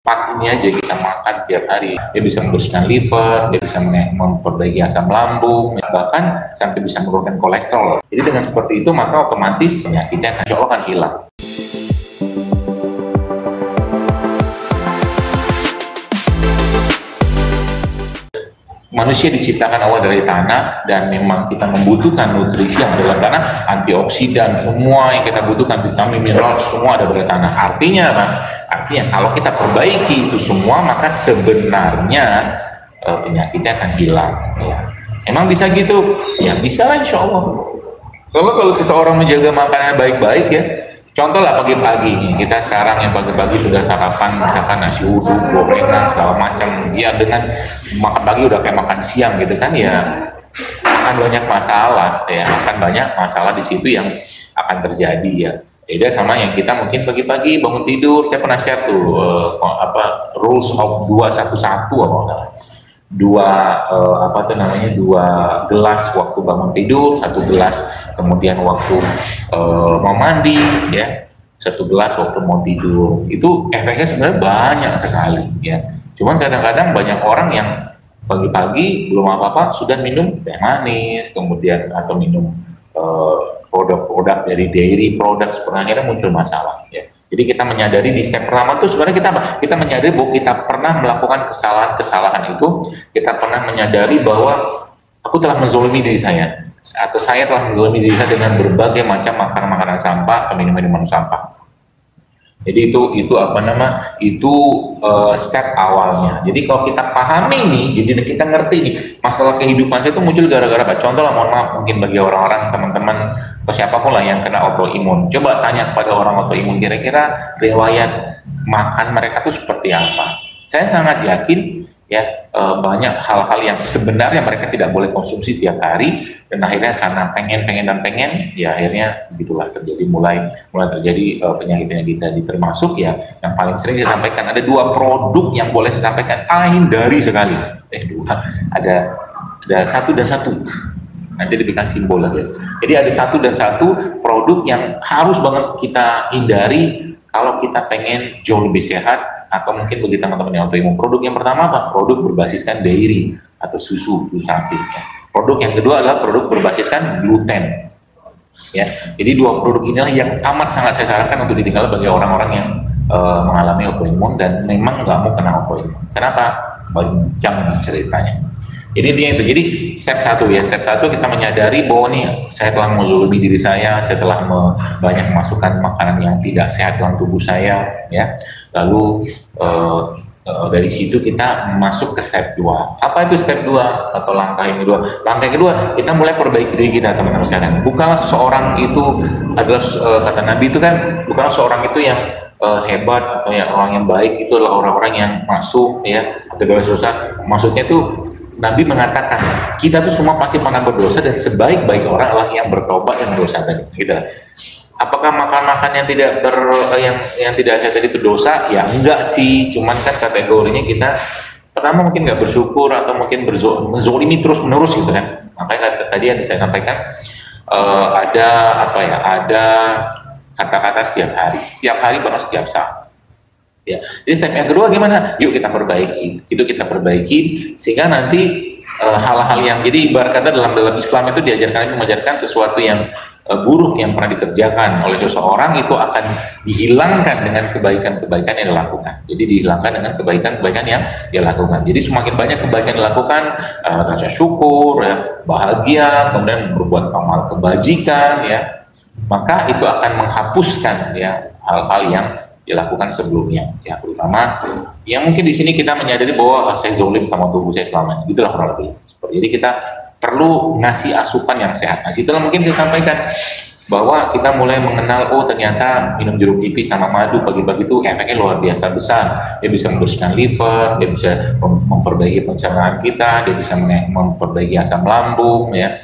empat ini aja kita makan tiap hari, dia bisa membersihkan liver, dia bisa memperbaiki asam lambung, bahkan sampai bisa menurunkan kolesterol. Jadi dengan seperti itu maka otomatis penyakitnya akan hilang. Manusia diciptakan Allah dari tanah dan memang kita membutuhkan nutrisi yang ada dalam tanah, antioksidan, semua yang kita butuhkan, vitamin, mineral, semua ada dari tanah. Artinya apa? Artinya kalau kita perbaiki itu semua, maka sebenarnya penyakitnya akan hilang. Ya. Emang bisa gitu? Ya bisa lah insya Allah. Kalau seseorang menjaga makanan baik-baik ya, contoh lah pagi-pagi, kita sekarang yang pagi-pagi sudah sarapan, misalkan nasi uduk, gorengan, segala macam, ya dengan makan pagi udah kayak makan siang gitu kan ya, akan banyak masalah ya, akan banyak masalah di situ yang akan terjadi ya. Beda sama yang kita mungkin pagi-pagi bangun tidur, saya pernah share tuh rules of 211 dua gelas waktu bangun tidur, satu gelas kemudian waktu mau mandi ya, satu gelas waktu mau tidur. Itu efeknya sebenarnya banyak sekali ya, cuman kadang-kadang banyak orang yang pagi-pagi belum apa-apa sudah minum teh manis, kemudian atau minum produk-produk dari dairy product, akhirnya muncul masalah ya. Jadi kita menyadari di step pertama itu sebenarnya kita apa? Kita menyadari bahwa kita pernah melakukan kesalahan-kesalahan itu, kita pernah menyadari bahwa aku telah menzolimi diri saya, atau saya telah menzolimi diri saya dengan berbagai macam makanan sampah atau minuman sampah. Jadi itu step awalnya. Jadi kalau kita pahami nih, jadi kita ngerti nih masalah kehidupan itu muncul gara-gara apa? Contoh lah, mohon maaf mungkin bagi orang-orang teman-teman atau siapapun lah yang kena autoimun, coba tanya kepada orang autoimun kira-kira riwayat makan mereka tuh seperti apa. Saya sangat yakin ya banyak hal-hal yang sebenarnya mereka tidak boleh konsumsi tiap hari, dan akhirnya karena pengen ya akhirnya begitulah terjadi, mulai terjadi penyakit tadi, termasuk ya yang paling sering saya sampaikan, ada dua produk yang boleh saya sampaikan hindari sekali. Ada satu dan satu, nanti diberikan simbol lagi. Jadi ada satu dan satu produk yang harus banget kita hindari kalau kita pengen jauh lebih sehat, atau mungkin bagi teman-teman yang autoimun. Produk yang pertama apa? Produk berbasiskan dairy atau susu sapi. Ya. Produk yang kedua adalah produk berbasiskan gluten. Ya, jadi dua produk inilah yang amat sangat saya sarankan untuk ditinggal bagi orang-orang yang mengalami autoimun dan memang nggak mau kena autoimun. Kenapa? Panjang ceritanya. Jadi intinya itu. Jadi step satu kita menyadari bahwa nih saya telah menzalimi diri saya telah banyak memasukkan makanan yang tidak sehat dalam tubuh saya ya. Lalu dari situ kita masuk ke step 2. Apa itu step 2 atau langkah yang kedua? Langkah yang kedua, kita mulai perbaiki diri kita, teman-teman sekalian. Bukanlah seseorang itu adalah kata Nabi itu kan, bukanlah seorang itu yang hebat atau ya orang yang baik itu adalah orang-orang yang masuk ya segala dosa. Maksudnya tuh Nabi mengatakan kita tuh semua pasti pernah berdosa, dan sebaik-baik orang adalah yang bertobat yang berdosa tadi. Gitu. Apakah makan-makan yang yang tidak sehat itu dosa? Ya enggak sih, cuman kan kategorinya kita pertama mungkin nggak bersyukur atau mungkin menzolimi terus menerus gitu kan. Makanya tadi yang saya sampaikan ada kata-kata setiap hari bahkan setiap saat. Ya, jadi step yang kedua gimana? Yuk kita perbaiki, sehingga nanti hal-hal yang jadi ibarat kata dalam Islam itu mengajarkan sesuatu yang buruk yang pernah dikerjakan oleh seseorang itu akan dihilangkan dengan kebaikan-kebaikan yang dilakukan. Jadi dihilangkan dengan kebaikan-kebaikan yang dia lakukan. Jadi semakin banyak kebaikan dilakukan, rasa syukur, ya, bahagia, kemudian berbuat amal kebajikan, ya, maka itu akan menghapuskan ya hal-hal yang dilakukan sebelumnya. Ya, terutama yang mungkin di sini kita menyadari bahwa saya zolim sama tubuh saya selama ini. Itulah kurang lebih. Jadi kita perlu ngasih asupan yang sehat. Nah, situlah mungkin saya sampaikan bahwa kita mulai mengenal, oh ternyata minum jeruk nipis sama madu pagi-pagi itu efeknya luar biasa besar. Dia bisa membersihkan liver, dia bisa memperbaiki pencernaan kita, dia bisa memperbaiki asam lambung, ya.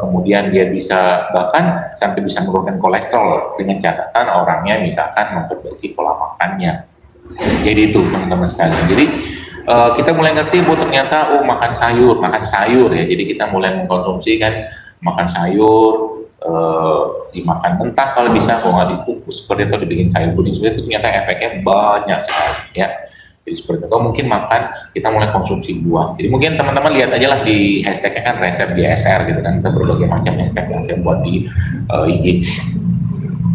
Kemudian dia bisa bahkan sampai bisa menurunkan kolesterol dengan catatan orangnya misalkan memperbaiki pola makannya. Jadi itu teman-teman sekalian. Jadi kita mulai ngerti bahwa ternyata makan sayur ya. Jadi kita mulai mengkonsumsi kan makan sayur, dimakan mentah kalau bisa, kalau nggak dikukus seperti itu, dibikin sayur kuning seperti itu, ternyata efeknya banyak sekali ya. Jadi seperti itu. Atau mungkin makan, kita mulai konsumsi buah. Jadi mungkin teman-teman lihat aja lah di hashtagnya kan resep GSR gitu kan, kita berbagai macam hashtag yang saya buat di IG.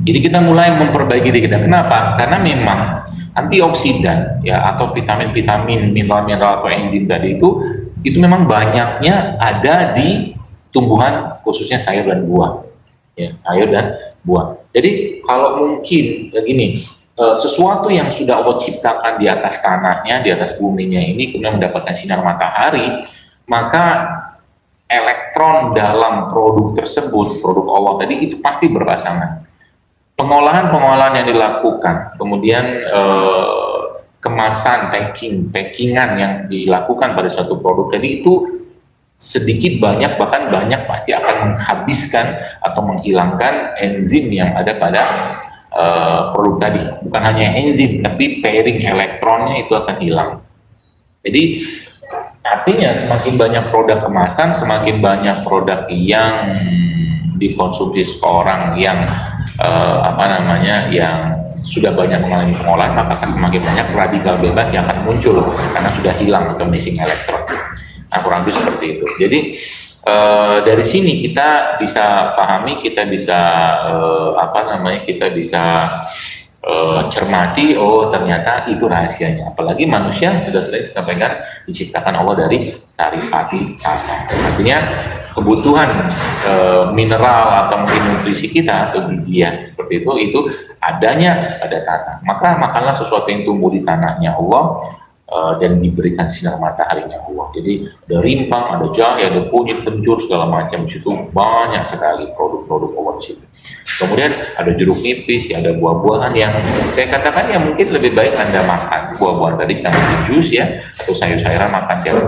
Jadi kita mulai memperbaiki diri kita. Kenapa? Karena memang antioksidan ya, atau vitamin-vitamin, mineral-mineral atau enzim tadi itu memang banyaknya ada di tumbuhan, khususnya sayur dan buah. Ya, sayur dan buah. Jadi kalau mungkin gini, sesuatu yang sudah Allah ciptakan di atas tanahnya, di atas buminya ini, kemudian mendapatkan sinar matahari, maka elektron dalam produk tersebut, produk Allah tadi, itu pasti berpasangan. Pengolahan-pengolahan yang dilakukan, kemudian kemasan, packingan yang dilakukan pada suatu produk tadi itu sedikit banyak, bahkan banyak pasti akan menghabiskan atau menghilangkan enzim yang ada pada produk tadi. Bukan hanya enzim, tapi pairing elektronnya itu akan hilang. Jadi artinya semakin banyak produk kemasan, semakin banyak produk yang dikonsumsi seorang yang yang sudah banyak mengalami pengolahan, maka akan semakin banyak radikal bebas yang akan muncul karena sudah hilang atau missing elektron. Nah, kurang lebih seperti itu. Jadi dari sini kita bisa pahami, kita bisa kita bisa cermati, oh ternyata itu rahasianya. Apalagi manusia sudah sering disampaikan diciptakan Allah dari saripati tanah. Artinya kebutuhan mineral atau mungkin nutrisi kita atau gizinya seperti itu adanya pada tanah. Maka makanlah sesuatu yang tumbuh di tanahnya Allah dan diberikan sinar mataharinya Allah. Jadi ada rimpang, ada jahe, ada kunyit, kencur, segala macam. Di situ banyak sekali produk-produk Allah di situ. Kemudian ada jeruk nipis, ya, ada buah-buahan yang saya katakan ya mungkin lebih baik Anda makan buah-buahan tadi, kita makan jus ya, atau sayur-sayuran makan yang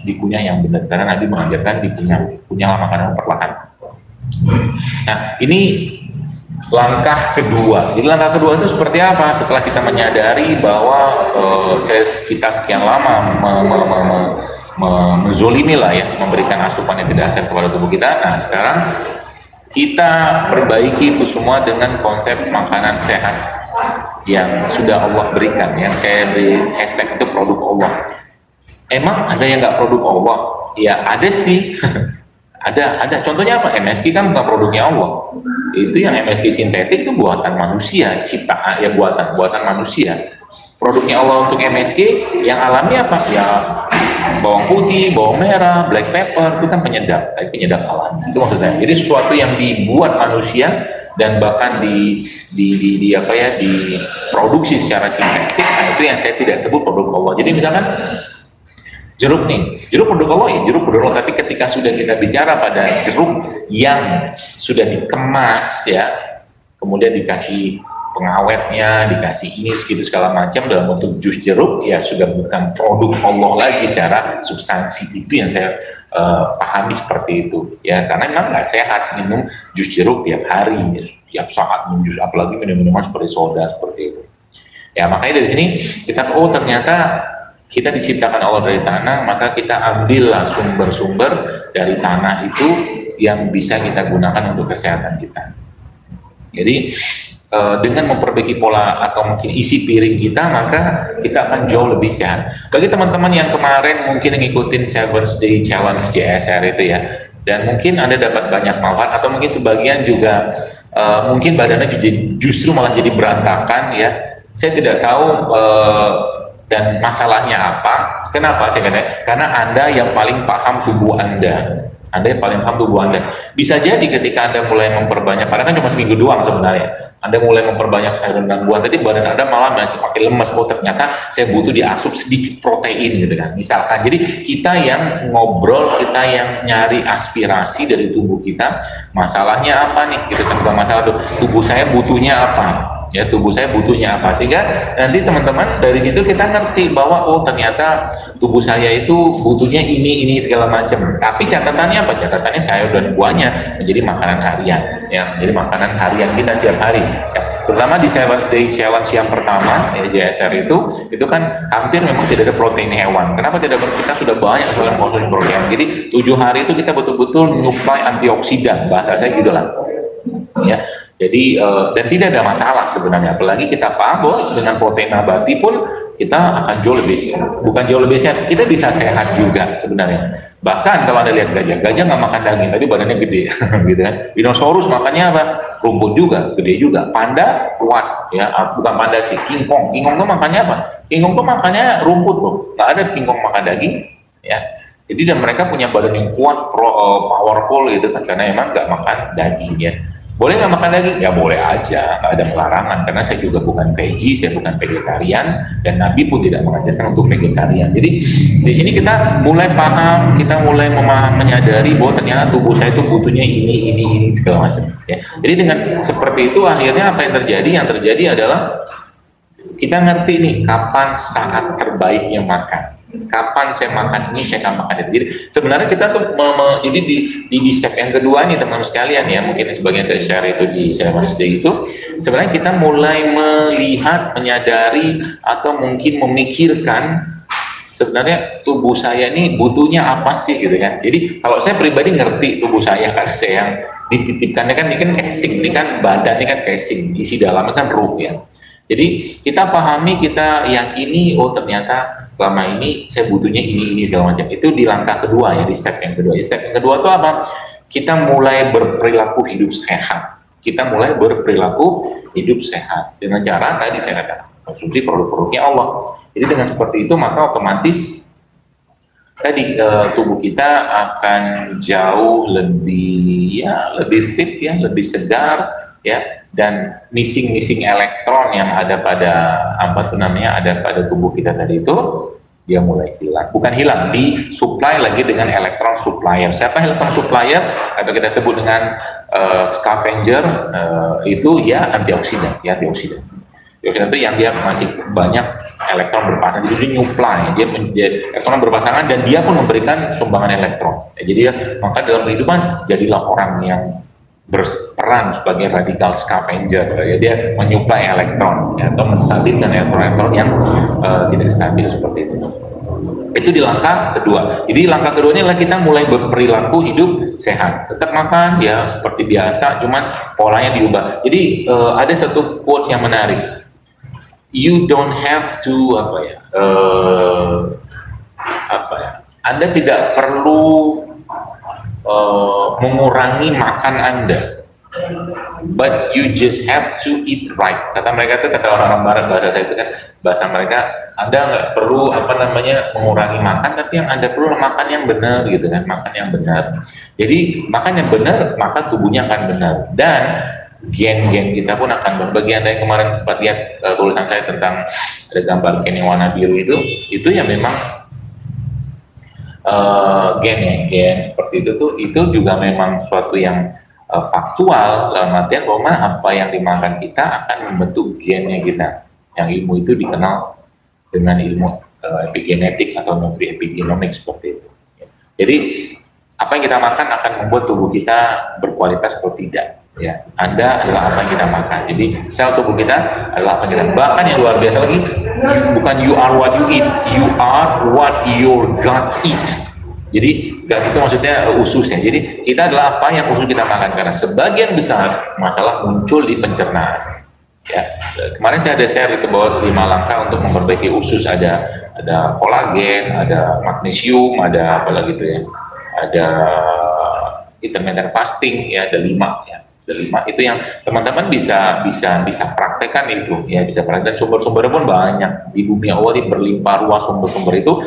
dikunyah yang benar, karena Nabi mengajarkan dikunyah makanan perlahan. Nah, ini langkah kedua. Jadi langkah kedua itu seperti apa? Setelah kita menyadari bahwa kita sekian lama menzolimi lah ya, memberikan asupan yang tidak sehat kepada tubuh kita. Nah, sekarang kita perbaiki itu semua dengan konsep makanan sehat yang sudah Allah berikan, yang saya beri hashtag itu produk Allah. Emang ada yang nggak produk Allah? Ya ada sih. ada. Contohnya apa? MSG kan bukan produknya Allah. Itu yang MSG sintetik itu buatan manusia, ciptaan ya, buatan manusia. Produknya Allah untuk MSG yang alami apa? Ya bawang putih, bawang merah, black pepper, itu kan penyedap alami. Itu maksud saya. Jadi sesuatu yang dibuat manusia dan bahkan diproduksi secara sintetik, nah itu yang saya tidak sebut produk Allah. Jadi misalkan jeruk produk Allah ya, jeruk produk Allah. Tapi ketika sudah kita bicara pada jeruk yang sudah dikemas ya, kemudian dikasih pengawetnya, dikasih ini segitu segala macam dalam bentuk jus jeruk, ya sudah bukan produk Allah lagi secara substansi. Itu yang saya pahami seperti itu ya, karena memang nggak sehat minum jus jeruk tiap hari, tiap saat minum jus, apalagi minum-minuman seperti soda seperti itu ya. Makanya dari sini kita ternyata kita diciptakan Allah dari tanah, maka kita ambillah sumber-sumber dari tanah itu yang bisa kita gunakan untuk kesehatan kita. Jadi dengan memperbaiki pola atau mungkin isi piring kita, maka kita akan jauh lebih sehat. Bagi teman-teman yang kemarin mungkin ngikutin 7 Day Challenge GSR itu ya, dan mungkin Anda dapat banyak manfaat, atau mungkin sebagian juga mungkin badannya justru malah jadi berantakan ya. Saya tidak tahu dan masalahnya apa. Kenapa saya katakan? Karena Anda yang paling paham tubuh Anda. Anda yang paling paham tubuh Anda. Bisa jadi ketika Anda mulai memperbanyak, padahal kan cuma seminggu doang sebenarnya, Anda mulai memperbanyak sayur dan buah tadi, badan Anda malah makin lemas. Oh ternyata saya butuh diasup sedikit protein gitu kan, misalkan. Jadi kita yang ngobrol, kita yang nyari aspirasi dari tubuh kita, masalahnya apa nih? Kita kan bukan masalah tubuh saya butuhnya apa. Ya, tubuh saya butuhnya apa, sehingga nanti teman-teman dari situ kita ngerti bahwa oh ternyata tubuh saya itu butuhnya ini segala macam. Tapi catatannya apa? Catatannya sayur dan buahnya menjadi makanan harian ya, menjadi makanan harian kita tiap hari ya. terutama di 7 Day Challenge yang pertama ya JSR itu kan hampir memang tidak ada protein hewan. Kenapa tidak? Kita sudah banyak sekali konsumsi protein. Jadi 7 hari itu kita betul-betul nyuplai antioksidan, bahasa saya gitulah. Ya, jadi dan tidak ada masalah sebenarnya. Apalagi kita paham bahwa dengan protein nabati pun kita akan bukan jauh lebih sehat, kita bisa sehat juga sebenarnya. Bahkan kalau Anda lihat gajah nggak makan daging, tapi badannya gede, gitu kan. Dinosaurus makannya apa? Rumput juga, gede juga. Panda kuat, ya, bukan panda sih, King Kong. King Kong tuh makannya apa? King Kong tuh makannya rumput loh, nggak ada King Kong makan daging, ya. Jadi dan mereka punya badan yang kuat, powerful gitu kan, karena emang nggak makan daging ya. Boleh nggak makan daging? Ya boleh aja, nggak ada pelarangan. Karena saya juga bukan veggie, saya bukan vegetarian, dan Nabi pun tidak mengajarkan untuk vegetarian. Jadi di sini kita mulai paham, kita mulai menyadari bahwa ternyata tubuh saya itu butuhnya ini segala macam. Ya. Jadi dengan seperti itu akhirnya apa yang terjadi? Yang terjadi adalah kita ngerti nih kapan saat terbaiknya makan. Kapan saya makan ini, saya akan makan itu. Jadi sebenarnya kita tuh jadi di step yang kedua nih teman-teman sekalian ya, mungkin sebagian saya share itu di saya Day itu, sebenarnya kita mulai melihat, menyadari atau mungkin memikirkan sebenarnya tubuh saya ini butuhnya apa sih gitu kan. Jadi kalau saya pribadi ngerti tubuh saya kan, saya yang dititipkannya kan ini kan casing, ini kan badan, ini kan casing, isi dalamnya kan ruh ya. Jadi kita pahami, kita yakini, oh ternyata selama ini saya butuhnya ini segala macam. Itu di langkah kedua ya, di step yang kedua. Step yang kedua itu apa? Kita mulai berperilaku hidup sehat. Kita mulai berperilaku hidup sehat dengan cara tadi saya katakan konsumsi produk-produknya Allah. Jadi dengan seperti itu maka otomatis tadi tubuh kita akan jauh lebih fit ya, lebih segar ya, dan missing elektron yang ada pada ada pada tubuh kita tadi itu dia mulai hilang, bukan hilang, disuplai lagi dengan elektron supplier. Siapa elektron supplier atau kita sebut dengan scavenger itu ya antioksidan antioksidan itu yang dia masih banyak elektron berpasangan, jadi dia nyuplai, dia menjadi elektron berpasangan dan dia pun memberikan sumbangan elektron. Jadi maka dalam kehidupan jadilah orang yang berperan sebagai radikal scavenger, ya, dia menyuplai elektron ya, atau menstabilkan elektron yang tidak stabil seperti itu. Itu di langkah kedua. Jadi langkah keduanya adalah kita mulai berperilaku hidup sehat, tetap makan ya seperti biasa, cuman polanya diubah. Jadi ada satu quotes yang menarik. You don't have to Anda tidak perlu mengurangi makan Anda, but you just have to eat right. Kata mereka itu, kata orang-orang barat, bahasa saya itu kan bahasa mereka, Anda nggak perlu mengurangi makan, tapi yang Anda perlu makan yang benar gitu kan, makan yang benar. Jadi makan yang benar maka tubuhnya akan benar dan gen-gen kita pun akan benar. Bagi Anda yang kemarin sempat lihat tulisan saya tentang ada gambar gen yang warna biru itu ya memang gen seperti itu juga memang suatu yang faktual, dalam artian bahwa apa yang dimakan kita akan membentuk gennya kita. Yang ilmu itu dikenal dengan ilmu epigenetik atau nutri epigenomik seperti itu. Jadi apa yang kita makan akan membuat tubuh kita berkualitas atau tidak. Ya, Anda adalah apa yang kita makan. Jadi sel tubuh kita adalah apa yang kita makan. Bahkan yang luar biasa lagi, bukan you are what you eat, you are what your gut eat. Jadi gut itu maksudnya ususnya. Jadi kita adalah apa yang usus kita makan, karena sebagian besar masalah muncul di pencernaan. Ya, kemarin saya ada share itu bahwa 5 langkah untuk memperbaiki usus, ada kolagen, ada magnesium, ada apa lagi itu ya, ada intermittent fasting ya, ada 5 ya. Ada 5 itu yang teman-teman bisa praktekkan itu ya, bisa praktekkan. Sumber-sumbernya pun banyak di bumi Allah, ini berlimpah ruah sumber-sumber itu,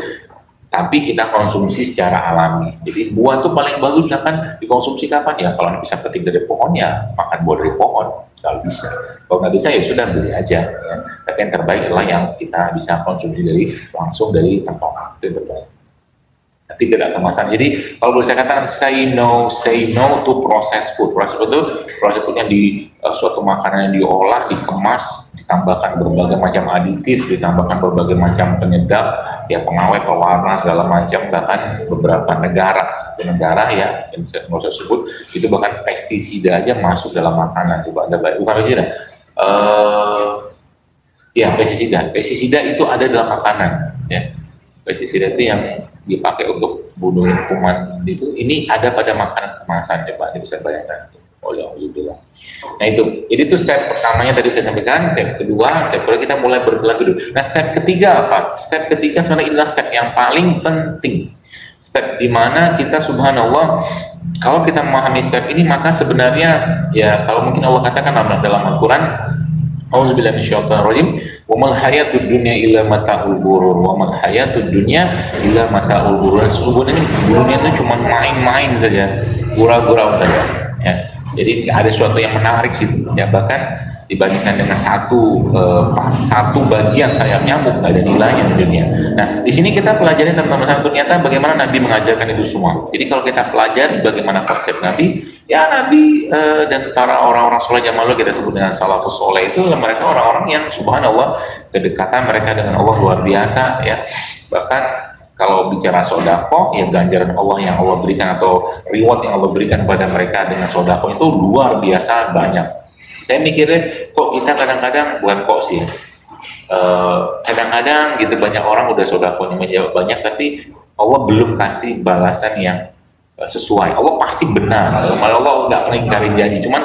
tapi kita konsumsi secara alami. Jadi buah itu paling bagus kan dikonsumsi kapan ya? Kalau bisa petik dari pohon ya makan buah dari pohon. Kalau bisa, kalau nggak bisa ya sudah beli aja ya. Tapi yang terbaik adalah yang kita bisa konsumsi langsung dari tempat, itu yang terbaik. Tapi tidak kemasan. Jadi kalau boleh saya katakan say no to processed food. Processed food yang di suatu makanan yang diolah, dikemas, ditambahkan berbagai macam aditif, ditambahkan berbagai macam penyedap, ya pengawet, pewarna segala macam. Bahkan beberapa satu negara ya yang saya sebut itu bahkan pestisida aja masuk dalam makanan. Coba Anda bukan pestisida, Ya, pestisida. Pestisida itu ada dalam makanan. Ya. Pestisida itu yang dipakai untuk bunuh kuman itu. Ini ada pada makanan kemasan, coba Anda bisa bayangkan. Oleh Allah. Nah itu, jadi itu step pertamanya tadi saya sampaikan. Step kedua kita mulai bergerak dulu. Nah step ketiga apa? Step ketiga sebenarnya adalah step yang paling penting. Step dimana kita subhanallah, kalau kita memahami step ini maka sebenarnya ya kalau mungkin Allah katakan dalam Al-Quran, Auzubillahi minasyaitonirrajim, wa mal hayatud dunya illa mata'ul ghurur, wa mal hayatud dunya illa mata'ul ghurur. Sebenarnya dunia itu cuma main-main saja, gurau-gurau saja. Ya. Jadi ada sesuatu yang menarik sih, ya bahkan dibandingkan dengan satu bagian sayap nyamuk nggak ada nilainya di dunia. Nah di sini kita pelajari teman-teman ternyata bagaimana Nabi mengajarkan itu semua. Jadi kalau kita pelajari bagaimana konsep Nabi, ya Nabi dan para orang-orang soleh zaman lalu kita sebut dengan salafus soleh itu mereka orang-orang yang subhanallah kedekatan mereka dengan Allah luar biasa ya. Bahkan kalau bicara sodako, ya ganjaran Allah yang Allah berikan atau reward yang Allah berikan kepada mereka dengan sodako itu luar biasa banyak. Saya mikirnya kok kita kadang-kadang bukan kok sih, kadang-kadang gitu banyak orang udah sodakonya banyak, tapi Allah belum kasih balasan yang sesuai. Allah pasti benar, malah Allah nggak mengingkari janji. Cuman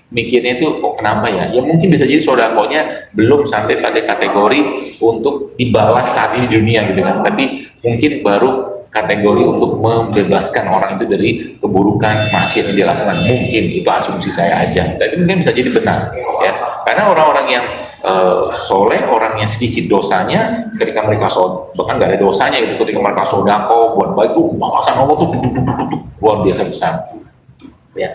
mikirnya itu kok kenapa ya? Ya mungkin bisa jadi sodakonya belum sampai pada kategori untuk dibalas saat ini di dunia gitu kan. Tapi mungkin baru kategori untuk membebaskan orang itu dari keburukan maksiat yang dilakukan. Mungkin itu asumsi saya aja. Tapi mungkin bisa jadi benar ya. Karena orang-orang yang soleh, orang yang sedikit dosanya, ketika mereka bahkan nggak ada dosanya itu, ketika mereka sodako buat baik itu balasan Allah tuh luar biasa besar. Ya.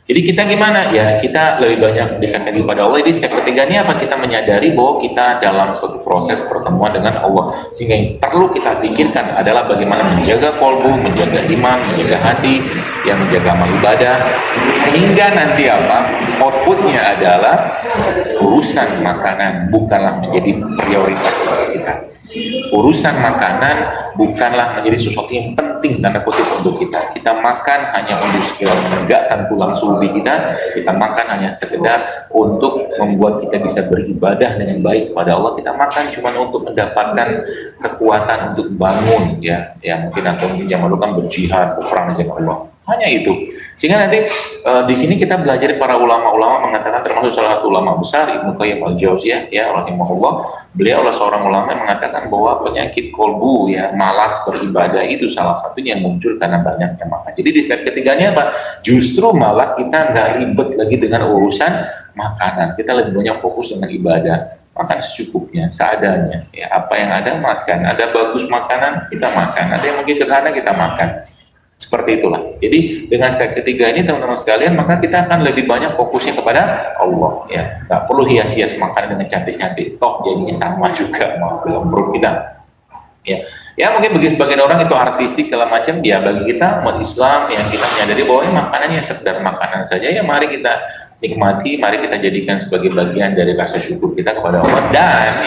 Jadi kita gimana? Ya kita lebih banyak dekat lagi pada Allah. Jadi step ketiganya apa? Kita menyadari bahwa kita dalam suatu proses pertemuan dengan Allah. Sehingga yang perlu kita pikirkan adalah bagaimana menjaga kolbu, menjaga iman, menjaga hati, yang menjaga amal ibadah. Sehingga nanti apa? Outputnya adalah urusan makanan bukanlah menjadi prioritas bagi kita. Urusan makanan bukanlah menjadi sesuatu yang penting tanda kutip untuk kita. Kita makan hanya untuk sekedar menegakkan tulang sulbi kita. Kita makan hanya sekedar untuk membuat kita bisa beribadah dengan baik kepada Allah. Kita makan cuma untuk mendapatkan kekuatan untuk bangun ya mungkin atau mungkin yang kan berjihad, berperang dengan Allah. Hanya itu. Sehingga nanti di sini kita belajar para ulama-ulama mengatakan, termasuk salah satu ulama besar Ibnu Qayyim al-Jauziyah ya rahimahullah, beliau adalah seorang ulama yang mengatakan bahwa penyakit kolbu ya malas beribadah itu salah satunya yang muncul karena banyaknya makan. Jadi di step ketiganya apa? Justru malah kita nggak ribet lagi dengan urusan makanan, kita lebih banyak fokus dengan ibadah. Makan secukupnya, seadanya ya, apa yang ada makan. Ada bagus makanan kita makan, ada yang mungkin sederhana kita makan. Seperti itulah. Jadi dengan step ketiga ini teman-teman sekalian, maka kita akan lebih banyak fokusnya kepada Allah ya. Nggak perlu hias-hias makan dengan cantik-cantik, toh jadinya sama juga dalam perut kita. Ya mungkin bagi sebagian orang itu artistik segala macam. Ya bagi kita umat Islam yang kita menyadari bahwa makanannya sekedar makanan saja, ya mari kita nikmati, mari kita jadikan sebagai bagian dari rasa syukur kita kepada Allah. Dan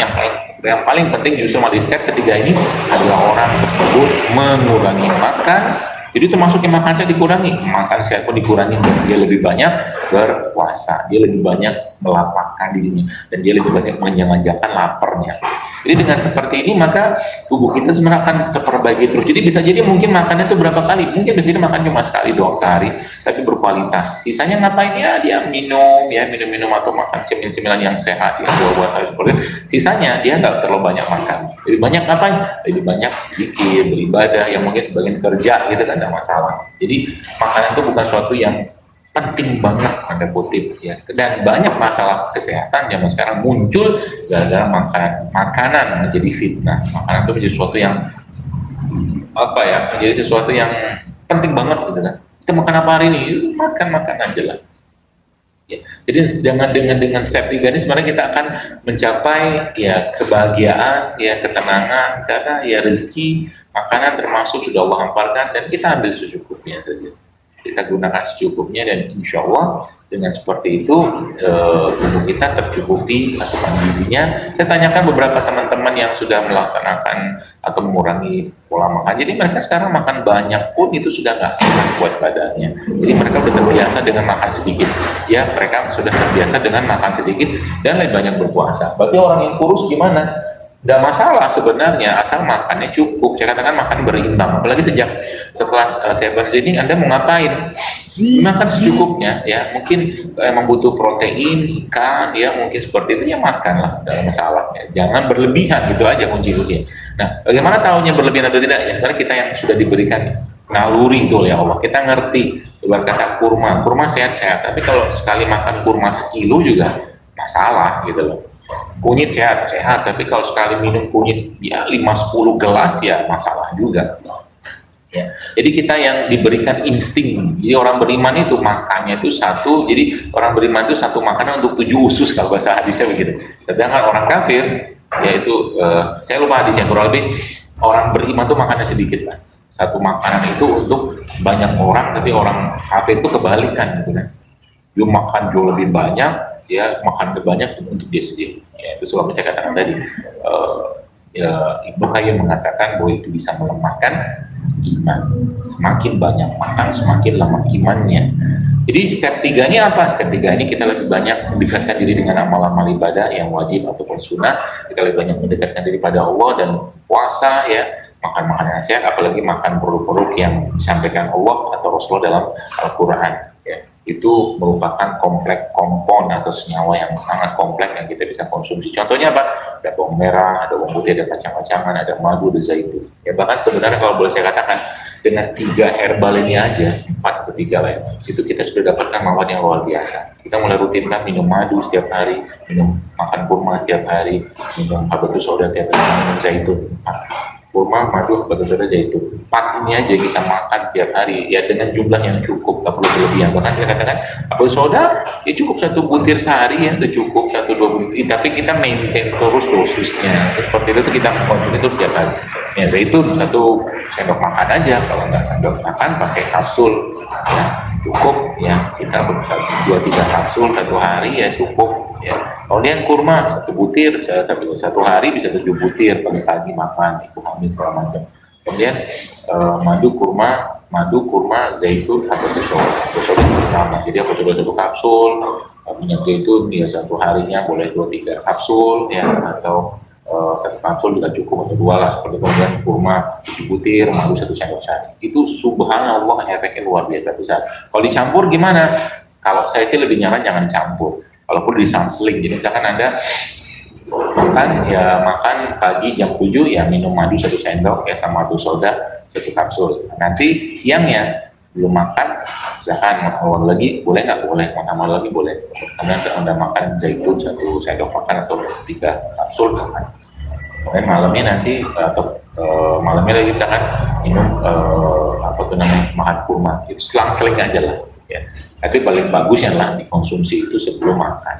yang paling penting justru di step ketiga ini adalah orang tersebut mengurangi makan. Jadi termasuk yang makan saya dikurangi, makan saya pun dikurangi, dan dia lebih banyak berpuasa, dia lebih banyak melapangkan dirinya, dan dia lebih banyak menyengajakan laparnya. Jadi dengan seperti ini maka tubuh kita sebenarnya akan terperbaiki terus. Jadi bisa jadi mungkin makannya itu berapa kali, mungkin di sini makan cuma sekali doang sehari, tapi berkualitas. Sisanya ngapain ya? Dia minum atau makan cemilan-cemilan yang sehat ya, buah-buahan seperti itu. Sisanya dia nggak terlalu banyak makan. Lebih banyak apa? Lebih banyak zikir, beribadah, yang mungkin sebagian kerja gitu kan, tidak masalah. Jadi makanan itu bukan suatu yang penting banget tanda kutip ya. Dan banyak masalah kesehatan zaman sekarang muncul gara-gara makanan menjadi fitnah. Makanan itu menjadi sesuatu yang apa ya? Menjadi sesuatu yang penting banget gitu kan. Kita makan apa hari ini? Makan aja lah. Ya. Jadi dengan step 3 ini sebenarnya kita akan mencapai ya kebahagiaan, ya ketenangan, karena ya rezeki makanan termasuk sudah Allah hamparkan dan kita ambil secukupnya saja. kita gunakan secukupnya, dan insya Allah dengan seperti itu tubuh kita tercukupi asupan gizinya. Saya tanyakan beberapa teman-teman yang sudah melaksanakan atau mengurangi pola makan, jadi mereka sekarang makan banyak pun itu sudah nggak enak buat badannya. Jadi mereka sudah terbiasa dengan makan sedikit, ya mereka sudah terbiasa dengan makan sedikit dan lebih banyak berpuasa. Berarti orang yang kurus gimana? Nggak masalah sebenarnya, asal makannya cukup. Saya katakan makan berimbang. Apalagi setelah saya berzini, Anda mau ngapain? Makan secukupnya, ya. Mungkin emang butuh protein, ikan, ya mungkin seperti itu, ya makanlah, tidak masalah. Ya. Jangan berlebihan, gitu aja kunci-kuncinya. Nah, bagaimana tahunya berlebihan atau tidak? Ya sebenarnya kita yang sudah diberikan naluri itu oleh Allah. Kita ngerti, ibarat kata kurma sehat-sehat. Tapi kalau sekali makan kurma sekilo juga masalah, gitu loh. Kunyit sehat, tapi kalau sekali minum kunyit ya 5-10 gelas ya masalah juga. Ya. Jadi kita yang diberikan insting. Jadi orang beriman itu makannya itu satu. Jadi orang beriman itu satu makanan untuk 7 usus kalau bahasa hadisnya begitu. Sedangkan orang kafir yaitu saya lupa hadisnya, kurang lebih orang beriman itu makannya sedikit lah. Satu makanan itu untuk banyak orang, tapi orang kafir itu kebalikan gitu kan. Dia makan jauh lebih banyak, ya makan banyak untuk dia sendiri. Ya, itu sebabnya saya katakan tadi, Ibnu Qayyim mengatakan bahwa itu bisa melemahkan iman. Semakin banyak makan, semakin lemah imannya. Jadi step 3 ini apa? Step 3 ini kita lebih banyak mendekatkan diri dengan amal-amal ibadah yang wajib ataupun sunnah. Kita lebih banyak mendekatkan diri pada Allah dan puasa, ya makan makanan yang sehat, apalagi makan produk-produk yang disampaikan Allah atau Rasulullah dalam Al-Quran. Itu merupakan kompleks kompon atau senyawa yang sangat kompleks yang kita bisa konsumsi. Contohnya apa? Ada bawang merah, ada bawang putih, ada kacang-kacangan, ada madu, ada zaitun. Ya bahkan sebenarnya kalau boleh saya katakan dengan 3 herbal ini aja, 4 atau 3 lah ya, itu kita sudah dapatkan manfaat yang luar biasa. Kita mulai rutinkan minum madu setiap hari, makan kurma setiap hari, minum habatus sauda setiap hari, minum zaitun. Kurma, madu, habatus sauda, zaitun. 4 ini aja kita makan tiap hari, ya dengan jumlah yang cukup, tak perlu berlebihan. Bahkan saya katakan habatus sauda ya cukup 1 butir sehari, ya udah cukup 1-2 butir. Tapi kita maintain terus dosisnya. Seperti itu kita mengkonsumsi itu setiap hari. Ya zaitun 1 sendok makan aja, kalau nggak sendok makan pakai kapsul, ya cukup, ya kita 2-3 kapsul 1 hari ya cukup. Ya. Kemudian kurma 1 butir, 1 hari bisa 7 butir pagi-pagi makan, itu hamil segala macam. Kemudian madu kurma, zaitun, habatus sauda bersama. Jadi habatus sauda 1 kapsul, minyak zaitun ya 1 harinya boleh 2-3 kapsul, ya atau 1 kapsul juga cukup, atau 2 lah. Kemudian kurma 7 butir, madu 1 sendok sehari. Itu subhanallah efeknya luar biasa besar. Kalau dicampur gimana? Kalau saya sih lebih nyaman jangan campur. Walaupun disamsling, jadi misalkan Anda makan pagi jam 7 ya minum madu 1 sendok ya sama habatus sauda 1 kapsul. Nanti siangnya belum makan, misalkan mau lagi boleh nggak? Boleh, mau tambah lagi boleh. Kemudian Anda makan zaitun 1 sendok makan atau 3 kapsul makan. Kemudian malamnya nanti atau malamnya lagi misalkan minum makan kurma. Itu selang-seling aja lah. Ya. Tapi paling bagusnya lah dikonsumsi itu sebelum makan.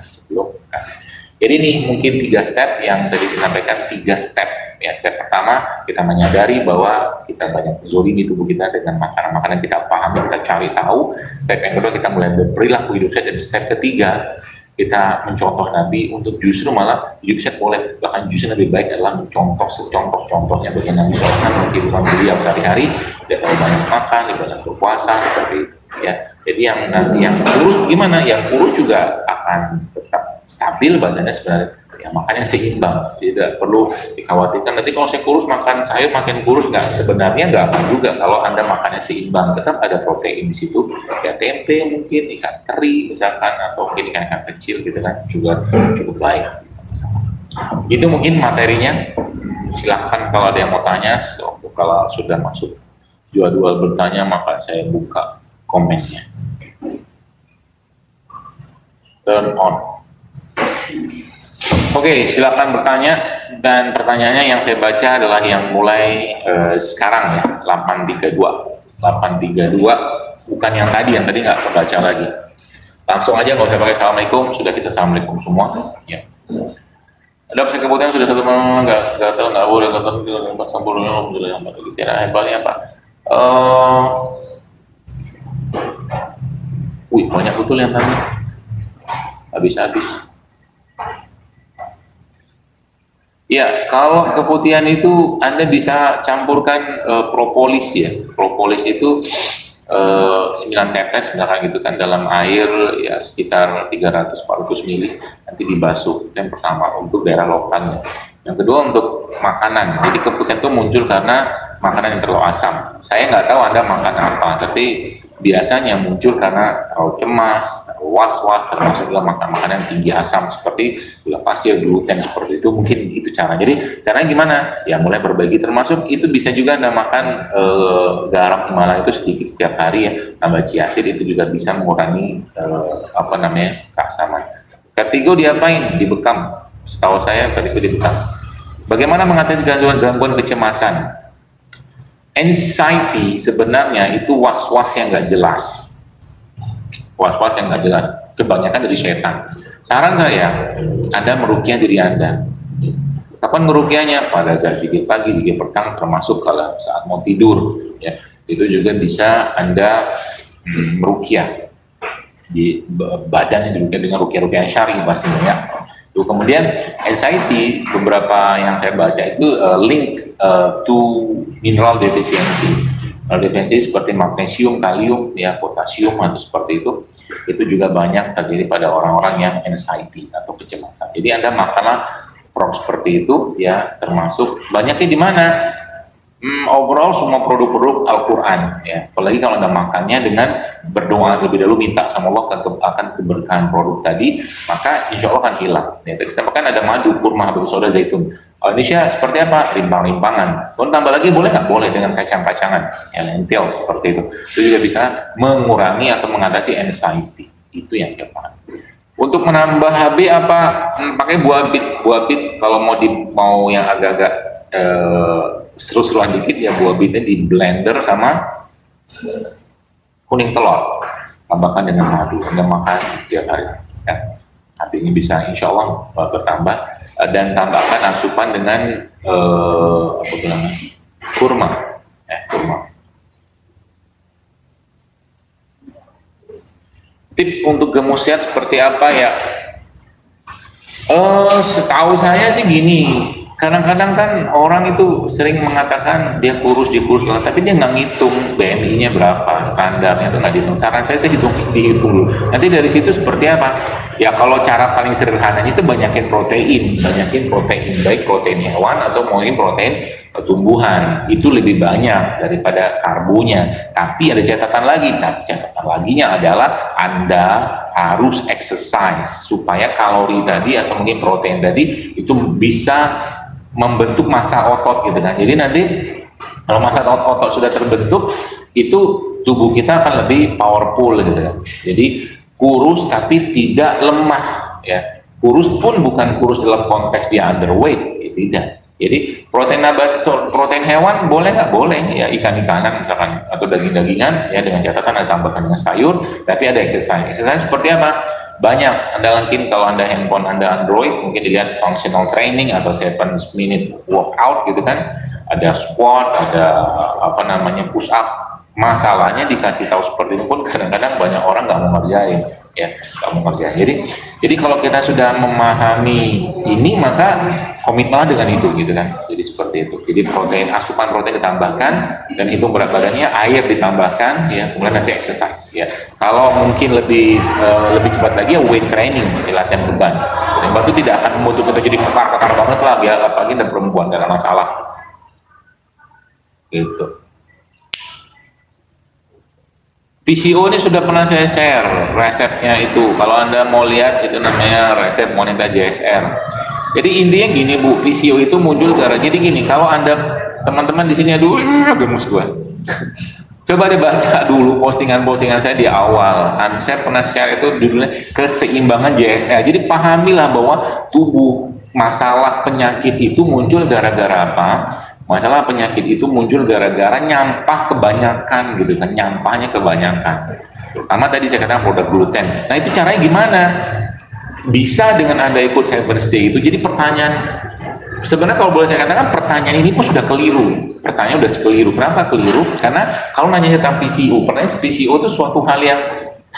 Jadi ini mungkin 3 step yang tadi saya sampaikan, 3 step. Ya, step pertama kita menyadari bahwa kita banyak zolimi tubuh kita dengan makanan-makanan kita pahami, kita cari tahu. Step yang kedua kita mulai berperilaku hidup sehat, dan step ketiga kita mencontoh Nabi untuk justru malah hidup sehat boleh, bahkan justru lebih baik adalah mencontoh secontoh-contohnya bagaimana Nabi SAW kehidupan beliau sehari-hari, dia terlalu banyak makan, dia banyak berpuasa seperti itu. Ya, jadi yang nanti yang kurus gimana? Yang kurus juga akan tetap stabil badannya sebenarnya. Ya, makannya seimbang, tidak perlu dikhawatirkan nanti kalau saya kurus makan sayur makin kurus. Sebenarnya nggak akan juga kalau Anda makannya seimbang, tetap ada protein di situ, ya tempe mungkin, ikan teri misalkan, atau mungkin ikan kecil gitu kan, juga cukup baik. Itu mungkin materinya, silahkan kalau ada yang mau tanya. Kalau sudah masuk dua-dua bertanya maka saya buka komennya. Turn on. Oke, silakan bertanya, dan pertanyaannya yang saya baca adalah yang mulai sekarang ya, 832, bukan yang tadi nggak kebaca lagi. Langsung aja, nggak usah pakai assalamualaikum, sudah kita assalamualaikum semua. Ya. Dok, saya kebetulan sudah 1 tahun nggak boleh nggak sampul yang tidak hebatnya apa? Wih, banyak betul yang tadi. Habis-habis. Ya, kalau keputihan itu Anda bisa campurkan propolis ya. Propolis itu 9 tetes misalkan gitu kan dalam air ya sekitar 300-400 mili, nanti dibasuh. Itu yang pertama untuk daerah lokalnya. Yang kedua untuk makanan. Jadi keputihan itu muncul karena makanan yang terlalu asam. Saya nggak tahu Anda makan apa, tapi biasanya muncul karena terlalu cemas, terlalu was-was, termasuk juga makan-makanan yang tinggi asam seperti gula pasir, gluten seperti itu. Mungkin itu cara. Jadi caranya gimana? Ya mulai berbagi, termasuk itu bisa juga Anda makan garam Himalaya itu sedikit setiap hari ya, tambah chiasid itu juga bisa mengurangi keasaman. Vertigo diapain? Dibekam. Setahu saya vertigo dibekam. Bagaimana mengatasi gangguan kecemasan? Anxiety sebenarnya itu was-was yang nggak jelas. Was-was yang nggak jelas. Kebanyakan dari setan. Saran saya, Anda meruqyah diri Anda. Kapan meruqyahnya? Pada saat zikir pagi, zikir petang, termasuk kalau saat mau tidur. Ya, itu juga bisa Anda meruqyah. Di badannya diruqyah dengan ruqyah-ruqyah syar'i pastinya ya. Kemudian anxiety, beberapa yang saya baca itu link to mineral deficiency. Mineral deficiency seperti magnesium, kalium, ya, potasium atau seperti itu juga banyak terjadi pada orang-orang yang anxiety atau kecemasan. Jadi Anda makanlah produk seperti itu, ya, termasuk banyaknya di mana? Overall semua produk-produk Al-Quran, ya. Apalagi kalau Anda makannya dengan berdoa lebih dahulu, minta sama Allah akan keberkahan produk tadi, maka insya Allah akan hilang. Ya, tadi saya makan ada madu, kurma, habis soda, zaitun. Indonesia seperti apa? Rimpang-rimpangan. Mau tambah lagi boleh nggak? Boleh dengan kacang-kacangan, ya, lentil seperti itu. Itu juga bisa mengurangi atau mengatasi anxiety. Itu yang saya paham. Untuk menambah HB apa? Pakai buah bit. Buah bit kalau mau yang agak-agak seru-seruan dikit ya, buah bitnya di blender sama kuning telur, tambahkan dengan madu, Anda makan tiap hari ya. Nanti ini bisa insya Allah bertambah, dan tambahkan asupan dengan kurma, kurma. Tips untuk gemuk sehat seperti apa ya? Setahu saya sih gini. Kadang-kadang kan orang itu sering mengatakan dia kurus, tapi dia nggak ngitung BMI-nya berapa, standarnya itu nggak dihitung. Saran saya itu dihitung dulu. Nanti dari situ seperti apa? Ya kalau cara paling sederhananya itu banyakin protein, baik protein hewan atau mungkin protein tumbuhan. Itu lebih banyak daripada karbonya. Tapi ada catatan lagi, catatan laginya adalah Anda harus exercise supaya kalori tadi atau mungkin protein tadi itu bisa membentuk massa otot gitu kan. Jadi nanti kalau massa otot sudah terbentuk, itu tubuh kita akan lebih powerful gitu kan. Jadi kurus tapi tidak lemah ya. Kurus pun bukan kurus dalam konteks dia underweight, ya, tidak. Jadi protein nabati, protein hewan boleh nggak? Boleh ya, ikan-ikanan misalkan atau daging-dagingan ya, dengan catatan Anda tambahkan dengan sayur, tapi ada exercise. Exercise seperti apa? Banyak. Anda mungkin kalau Anda handphone Anda Android, mungkin dilihat functional training atau 7-minute workout gitu kan. Ada squat, ada push up. Masalahnya dikasih tahu seperti itu pun kadang-kadang banyak orang nggak mau ngerjain, ya, nggak mau ngerjain. Jadi kalau kita sudah memahami ini, maka komitmenlah dengan itu, gitu kan. Jadi seperti itu. Jadi asupan protein ditambahkan, dan hitung berat badannya, air ditambahkan, ya, kemudian nanti exercise, ya. Kalau mungkin lebih cepat lagi ya weight training, latihan beban. Dan itu tidak akan membutuhkan kita jadi kekar-kekar banget lah, ya, apalagi dan perempuan, tidak ada masalah. Gitu. PCO ini sudah pernah saya share resepnya itu. Kalau Anda mau lihat, itu namanya resep Moneta JSR. Jadi intinya gini Bu, PCO itu muncul jadi gini. Kalau Anda teman-teman di sini, aduh, gemes gue. Coba dibaca dulu postingan-postingan saya di awal. Saya pernah share itu judulnya keseimbangan JSR. Jadi pahamilah bahwa tubuh, masalah penyakit itu muncul gara-gara apa? Masalah penyakit itu muncul gara-gara nyampah kebanyakan gitu kan, nyampahnya kebanyakan. Terutama tadi saya katakan produk gluten. Nah itu caranya gimana? Bisa dengan Anda ikut 7 Day itu. Jadi pertanyaan, sebenarnya kalau boleh saya katakan pertanyaan ini pun sudah keliru. Pertanyaan sudah keliru. Kenapa keliru? Karena kalau nanya tentang PCO, pertanyaan PCO itu suatu hal yang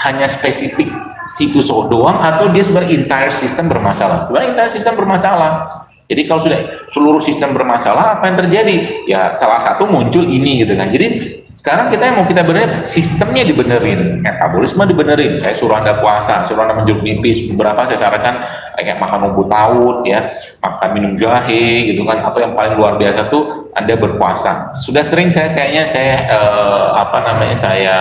hanya spesifik situ doang atau dia sebenarnya entire sistem bermasalah? Sebenarnya entire sistem bermasalah. Jadi kalau sudah seluruh sistem bermasalah, apa yang terjadi? Ya salah satu muncul ini gitu kan. Jadi sekarang kita yang mau kita benerin, sistemnya dibenerin, metabolisme dibenerin. Saya suruh Anda puasa, suruh Anda menjeruk nipis. Beberapa saya sarankan kayak makan rumput laut, ya, makan minum jahe, gitu kan. Atau yang paling luar biasa tuh Anda berpuasa. Sudah sering saya kayaknya saya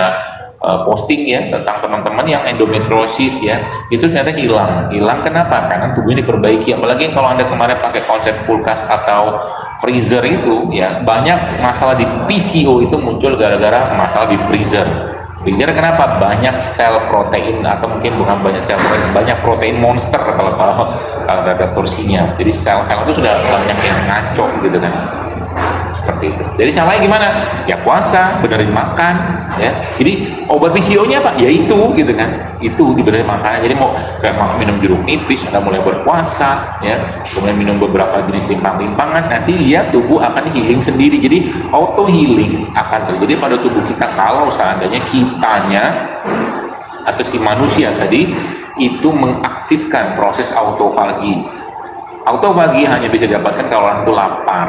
posting ya tentang teman-teman yang endometriosis ya, itu ternyata hilang kenapa? Karena tubuhnya diperbaiki. Apalagi kalau Anda kemarin pakai konsep kulkas atau freezer itu ya, banyak masalah di PCO itu muncul gara-gara masalah di freezer. Kenapa? Banyak sel protein, atau mungkin bukan banyak sel protein, banyak protein monster kalau ada torsinya. Jadi sel-sel itu sudah banyak yang ngaco gitu kan. Seperti itu. Jadi caranya gimana? Ya puasa, benerin makan, ya. Jadi obat PCO-nya apa? Ya itu, gitu kan. Itu dibenerin makan. Jadi mau minum jeruk nipis, Anda mulai berpuasa, ya. Kemudian minum beberapa jenis limpang-limpangan, nanti dia tubuh akan healing sendiri. Jadi auto healing akan terjadi pada tubuh kita kalau seandainya kitanya atau si manusia tadi itu mengaktifkan proses autofagi. Autofagi hanya bisa didapatkan kalau orang itu lapar,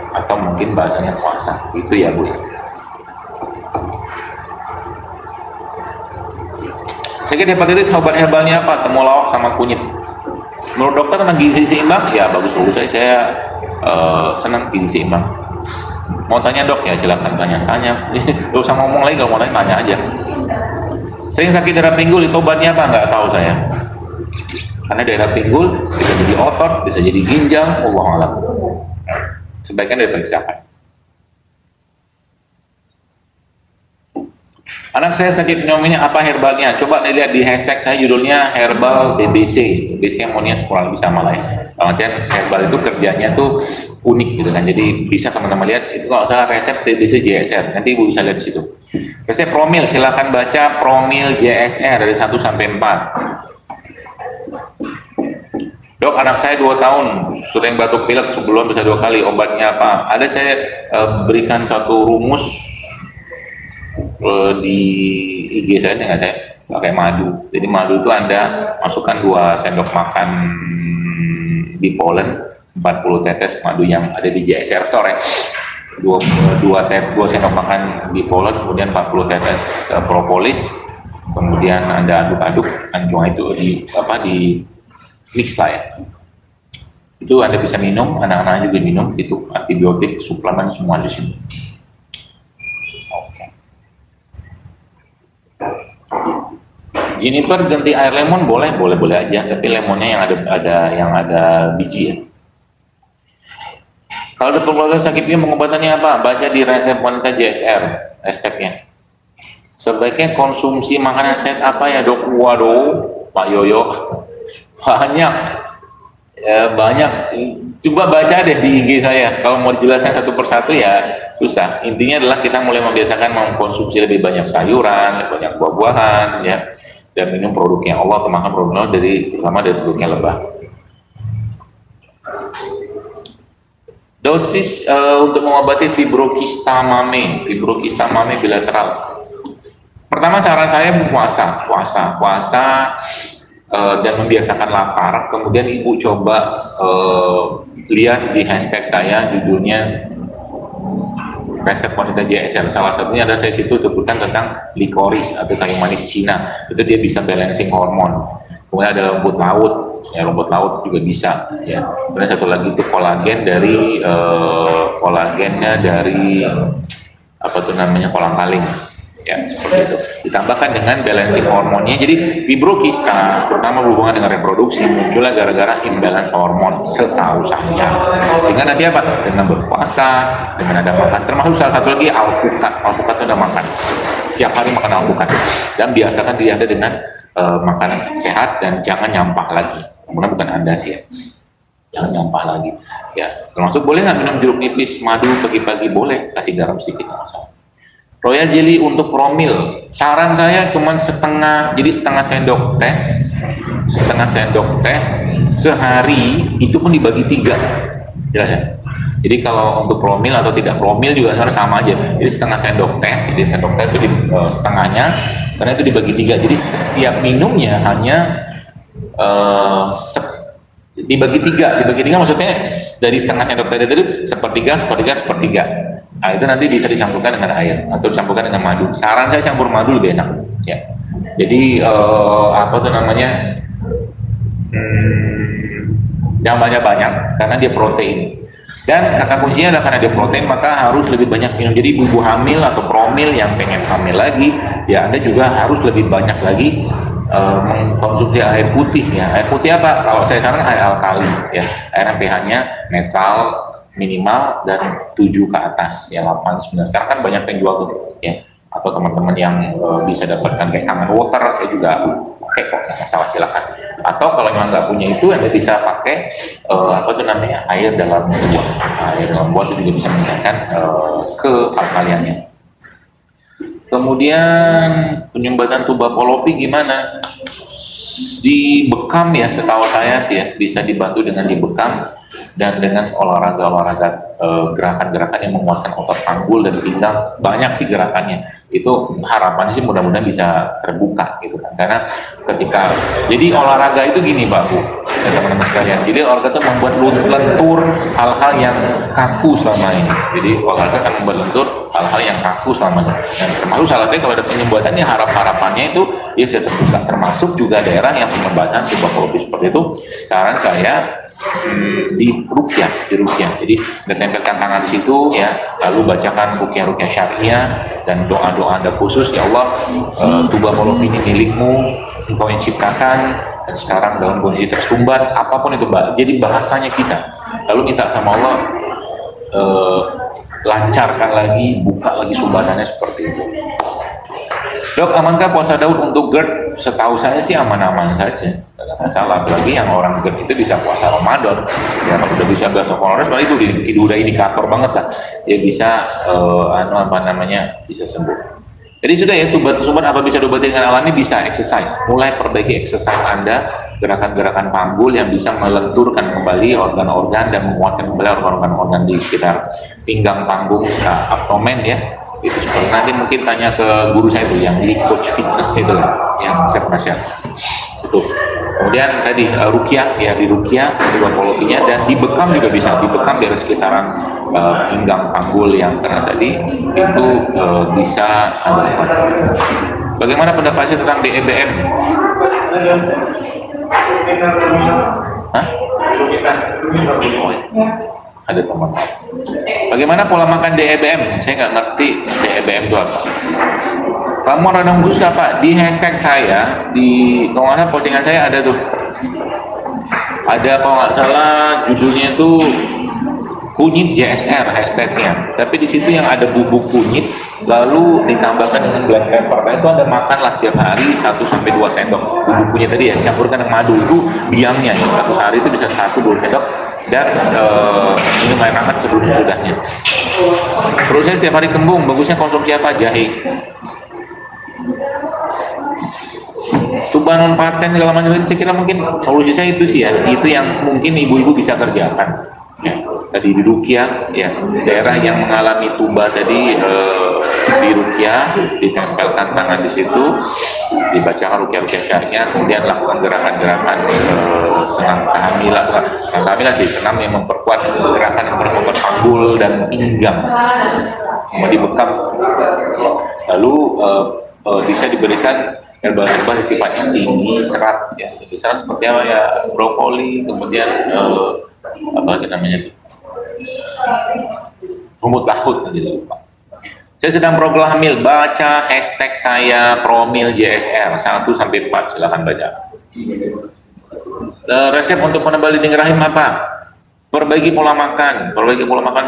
atau mungkin bahasanya puasa, gitu ya Bu. Sakit hepatitis obat herbalnya apa? Temulawak sama kunyit. Menurut dokter tentang gizi seimbang, ya bagus-bagus saya senang gizi seimbang. Mau tanya dok ya silakan tanya. Gak usah ngomong lagi, kalau mau tanya aja. Sering sakit darah pinggul, itu obatnya apa? Nggak tahu saya. Karena daerah pinggul bisa jadi otot, bisa jadi ginjal, Allah alam. Sebaiknya diperiksakan. Anak saya sakit pneumonia, apa herbalnya? Coba lihat di hashtag saya, judulnya herbal BBC. BBC amonia kurang lebih sama lah ya. Kemudian herbal itu kerjanya tuh unik gitu kan. Jadi bisa teman-teman lihat itu kalau salah resep TBC JSR. Nanti Ibu bisa lihat di situ. Resep promil, silakan baca promil JSR dari 1 sampai 4. Dok, anak saya 2 tahun, sering batuk pilek sebulan bisa 2 kali, obatnya apa? Ada saya berikan satu rumus di IG saya, nggak saya pakai madu. Jadi madu itu Anda masukkan 2 sendok makan bipolen, 40 tetes madu yang ada di JSR Store ya. 2 sendok makan bipolen, kemudian 40 tetes propolis, kemudian Anda aduk-aduk, itu di mix lah ya. Itu Anda bisa minum, anak-anak juga minum, itu antibiotik, suplemen semua di sini. Oke. Juniper ganti air lemon boleh aja, tapi lemonnya yang ada biji ya. Kalau ada keluarga sakitnya pengobatannya apa? Baca di resep wanita JSR, resepnya. Sebaiknya konsumsi makanan sehat apa ya dok? Waduh, Pak Yoyo. Banyak ya, banyak. Coba baca deh di IG saya. Kalau mau dijelaskan satu persatu ya susah. Intinya adalah kita mulai membiasakan mengkonsumsi lebih banyak sayuran, lebih banyak buah-buahan ya, dan minum produknya Allah, atau makan produknya terutama dari produknya lebah. Dosis untuk mengobati fibrokista mame bilateral. Pertama saran saya puasa dan membiasakan lapar. Kemudian Ibu coba lihat di hashtag saya, judulnya resep wanita JSR. Salah satunya ada saya situ sebutkan tentang likoris atau kayu manis Cina. Itu dia bisa balancing hormon. Kemudian ada rumput laut, ya rumput laut juga bisa. Ya. Kemudian satu lagi itu kolagennya dari apa tuh namanya, kolang-kaling. Ya, seperti itu. Ditambahkan dengan balancing hormonnya. Jadi fibrokista, terutama berhubungan dengan reproduksi, munculnya gara-gara imbalance hormon, setahu saya. Sehingga nanti apa? Dengan berpuasa, dengan ada makan, termasuk salah satu lagi alpukat. Alpukat itu ada makan. Setiap hari makan alpukat. Dan biasakan diri Anda dengan makanan sehat dan jangan nyampah lagi. Kemudian bukan Anda sih ya. Jangan nyampah lagi. Ya, termasuk boleh nggak minum jeruk nipis, madu pagi-pagi? Boleh, kasih garam sedikit nggak masalah. Royal jelly untuk promil, saran saya cuma setengah sendok teh sehari, itu pun dibagi 3, jelas ya. Jadi kalau untuk promil atau tidak promil juga sebenarnya sama aja. Jadi setengah sendok teh, jadi sendok teh itu setengahnya, karena itu dibagi 3. Jadi setiap minumnya hanya dibagi 3. Dibagi 3 maksudnya dari setengah sendok teh itu sepertiga, sepertiga, sepertiga. Nah itu nanti bisa dicampurkan dengan air atau dicampurkan dengan madu. Saran saya campur madu lebih enak. Ya. Jadi apa tuh namanya? Jangan banyak-banyak karena dia protein. Dan kata kuncinya adalah karena dia protein maka harus lebih banyak minum. Jadi ibu hamil atau promil yang pengen hamil lagi, ya Anda juga harus lebih banyak lagi mengkonsumsi air putih ya. Air putih apa? Kalau saya sarankan air alkali ya. Air yang pH-nya netral minimal dan 7 ke atas ya, 8 9. Sekarang kan banyak yang jual tuh ya. Atau teman-teman yang bisa dapatkan kayak Kangen Water, saya juga pakai kok, nggak masalah, silakan. Atau kalau memang nggak punya itu, Anda bisa pakai apa tuh namanya, air dalam buah. Air dalam buah itu juga bisa meningkatkan kealkaliannya. Kemudian penyumbatan tuberkulosis gimana? Dibekam ya, setahu saya sih ya, bisa dibantu dengan dibekam dan dengan olahraga-olahraga gerakan-gerakan yang menguatkan otot panggul dan pinggang. Banyak sih gerakannya. Itu harapannya sih mudah-mudahan bisa terbuka gitu kan. Karena ketika jadi olahraga itu gini Pak Bu dan teman-teman sekalian. Jadi olahraga itu membuat lentur hal-hal yang kaku selama ini. Jadi olahraga akan membuat lentur hal-hal yang kaku selama ini. Dan termasuk salah satunya kalau ada penyembuhannya, harapannya itu dia bisa terbuka. Termasuk juga daerah yang penyumbatan tuberkulosis seperti itu. Saran saya di rukyah, jadi ditempelkan tangan di situ ya, lalu bacakan rukyah syariah dan doa-doa Anda khusus. Ya Allah, tuberkulosis ini milikmu, Engkau yang ciptakan, dan sekarang dalam kondisi tersumbat, apapun itu jadi bahasanya kita, lalu minta sama Allah lancarkan lagi, buka lagi sumbatannya seperti itu. Dok, amankah puasa Daud untuk GERD? Setahu saya sih aman-aman saja, tidak masalah. Apalagi yang orang GERD itu bisa puasa Ramadan. Ya kalau udah bisa puasa Ramadan, itu udah indikator banget lah. Dia bisa bisa sembuh. Jadi sudah ya, sumbat apa bisa diobati dengan alami? Bisa exercise. Mulai perbaiki exercise Anda, gerakan-gerakan panggul yang bisa melenturkan kembali organ-organ dan menguatkan kembali organ-organ di sekitar pinggang, panggung, abdomen ya. Itu seperti nanti mungkin tanya ke guru saya itu yang di coach fitness itu lah, yang saya pernah share itu. Kemudian tadi rukyah ya, di rukyah tuberkulosinya, dan dibekam juga bisa, dibekam dari sekitaran pinggang panggul yang kena tadi itu bisa ada. Bagaimana pendapat saya tentang DEBM? Hah? Oh, ya. Ada teman. Bagaimana pola makan DEBM? Saya nggak ngerti DEBM itu apa. Kamu radang berusaha Pak, di hashtag saya, di kalau nggak salah postingan saya ada tuh. Ada kalau nggak salah judulnya itu kunyit JSR hashtagnya. Tapi di situ yang ada bubuk kunyit, lalu ditambahkan dengan black pepper. Nah itu Anda makanlah tiap hari 1-2 sendok bubuk kunyit tadi ya, campurkan dengan madu. Itu biangnya ya, satu hari itu bisa 1-2 sendok. Dan minum air hangat sebelum sudahnya. Terus saya setiap hari kembung, bagusnya konsumsi apa? Jahe. Tuban non paten segala macam itu, saya kira mungkin solusi saya itu sih ya, itu yang mungkin ibu-ibu bisa kerjakan. Ya, tadi di rukyah ya, daerah yang mengalami tuba tadi di rukyah, ditempelkan tangan di situ, dibacakan rukyah syariah, kemudian lakukan gerakan-gerakan senam kehamilan sih, senam yang memperkuat gerakan yang memperkuat panggul dan pinggang, kemudian dibekam, lalu bisa diberikan herbal-herbal sifatnya tinggi serat ya, tinggi serat seperti apa ya, brokoli, kemudian apa namanya, rumput laut gitu Pak. Saya sedang program hamil, baca hashtag saya promil JSR 1-4, silahkan baca. Resep untuk menambah dinding rahim apa? Perbaiki pola makan,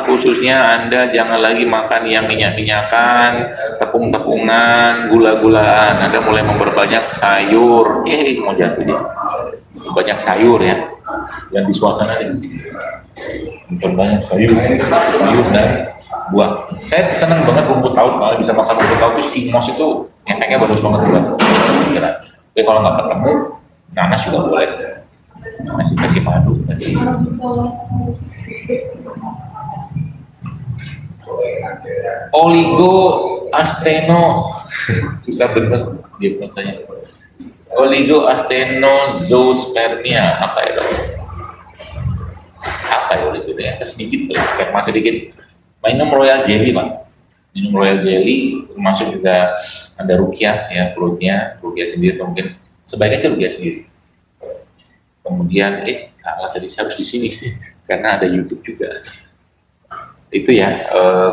khususnya Anda jangan lagi makan yang minyak-minyakan, tepung-tepungan, gula-gulaan. Anda mulai memperbanyak sayur, mau jatuh dia. Banyak sayur ya, yang di suasana ini. Memperbanyak sayur dan buah. Saya senang banget rumput laut, malah bisa makan rumput laut itu, singmos itu efeknya bagus banget buat pikiran. Tapi kalau nggak ketemu, nanas juga boleh. Kasih madu, kasih. Oligo asteno, susah bener dia katanya. Oligo asteno zoospermia, apa ya dok? Apa ya oligo ya? Sedikit, kayak masih sedikit. Minum royal jelly pak. Minum royal jelly, termasuk juga ada rukiah ya, rukiah sendiri mungkin sebaiknya sih rukiah sendiri. Kemudian salah tadi saya harus di sini karena ada YouTube juga. Itu ya,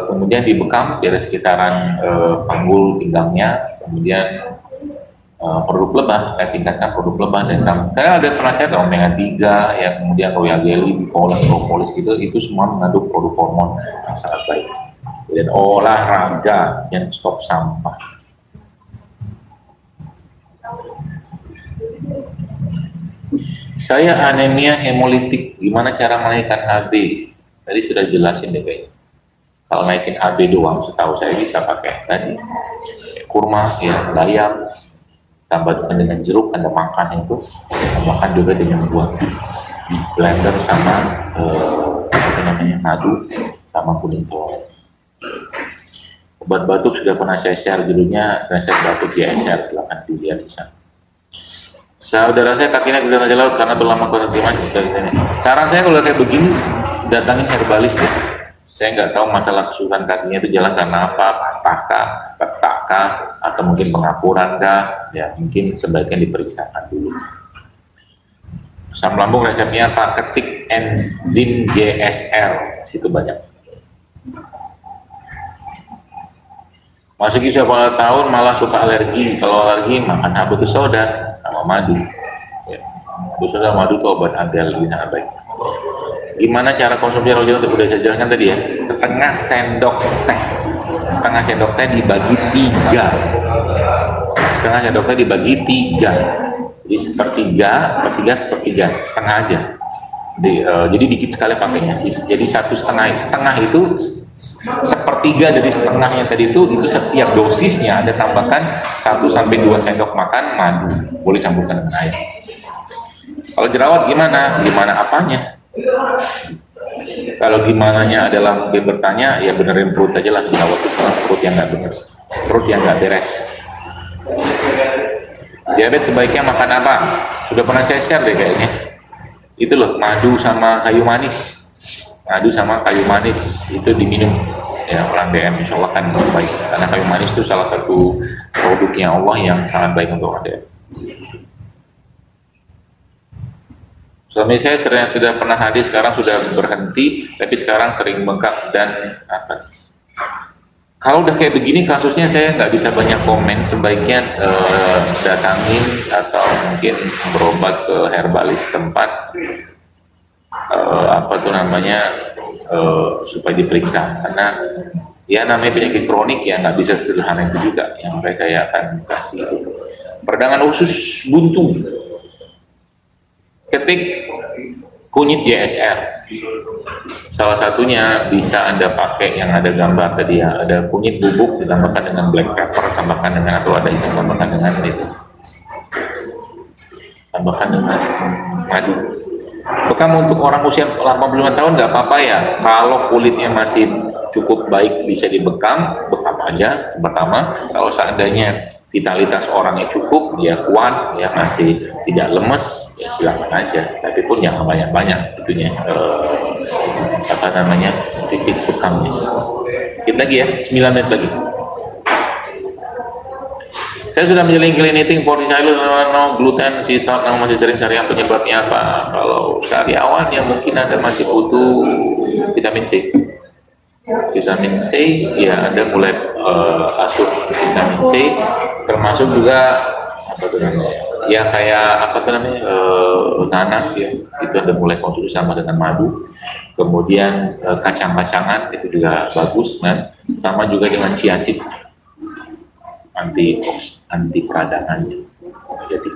kemudian dibekam dari sekitaran panggul pinggangnya, kemudian produk lebah, tingkatkan produk lebah dan saya ada pernah saya omega 3 ya, kemudian royal jelly, bicolan, propolis gitu, itu semua mengandung produk hormon yang sangat baik. Dan olahraga dan stop sampah. Saya anemia hemolitik, gimana cara menaikkan HB? Tadi sudah jelasin deh kayaknya. Kalau naikin HB doang, setahu saya bisa pakai tadi kurma, ya, bayam, tambahkan dengan jeruk, Anda makan itu, tambahkan juga dengan buah di blender sama madu sama kuning telur. Obat batuk sudah pernah saya share, judulnya resep batuk DSR, silahkan dilihat di sana. Saudara saya kakinya kelihatan jelas karena berlama konektiman. Saran saya kalau kayak begini, datangin herbalis deh. Saya nggak tahu masalah kesulitan kakinya itu jalan karena apa, patahkah, retakkah, atau mungkin pengapuran kah? Ya mungkin sebaiknya diperiksakan dulu. Asam lambung resepnya apa? Ketik enzim JSR, situ banyak. Masuki usia tahun malah suka alergi. Kalau alergi makan habatus soda sama madu. Ya. Habatus soda madu itu obat anti alergi sangat baik. Gimana cara konsumsi roja untuk udah saya jelaskan tadi ya? Setengah sendok teh. Setengah sendok teh dibagi 3. Setengah sendok teh dibagi 3. Jadi sepertiga, setengah aja. Jadi dikit sekali pakainya sih. Jadi setengah itu sepertiga dari setengah yang tadi itu setiap dosisnya Anda tambahkan 1-2 sendok makan madu, boleh campurkan dengan air. Kalau jerawat gimana apanya? Kalau gimananya adalah mungkin bertanya, ya benerin perut aja lah, jerawat itu perut yang nggak beres, perut yang nggak beres. Diabetes sebaiknya makan apa? Sudah pernah saya share deh kayaknya. Itu loh, madu sama kayu manis. Madu sama kayu manis itu diminum ya, orang DM insya Allah kan baik, karena kayu manis itu salah satu produknya Allah yang sangat baik untuk orang DM. Suami saya sudah pernah hadir, sekarang sudah berhenti, tapi sekarang sering bengkak dan apa? Kalau udah kayak begini kasusnya saya nggak bisa banyak komen, sebaiknya datangin atau mungkin berobat ke herbalis tempat supaya diperiksa, karena ya namanya penyakit kronik ya nggak bisa sederhana itu juga. Yang saya akan kasih itu peradangan usus buntu, ketik kunyit JSR. Salah satunya bisa Anda pakai yang ada gambar tadi ya, ada kunyit bubuk ditambahkan dengan black pepper, tambahkan dengan atau ada itu tambahkan dengan itu, tambahkan dengan madu. Bekam untuk orang usia 85 tahun nggak apa-apa ya, kalau kulitnya masih cukup baik bisa dibekam, bekam aja pertama. Kalau seandainya vitalitas orangnya cukup, dia kuat, ya masih tidak lemes, ya silakan aja. Tapi pun jangan banyak-banyak itunya titik bekamnya. Kita lagi ya, 9 menit lagi. Saya sudah menjalani clean eating, polycylus, no gluten, sea salt, masih sering cari yang penyebabnya apa? Kalau sariawan ya mungkin Anda masih butuh vitamin C. Vitamin C ya Anda mulai asup vitamin C, termasuk juga ya kayak nanas ya, itu Anda mulai konsumsi sama dengan madu. Kemudian kacang-kacangan itu juga bagus, kan? Sama juga dengan chia seed, anti peradangannya. Jadi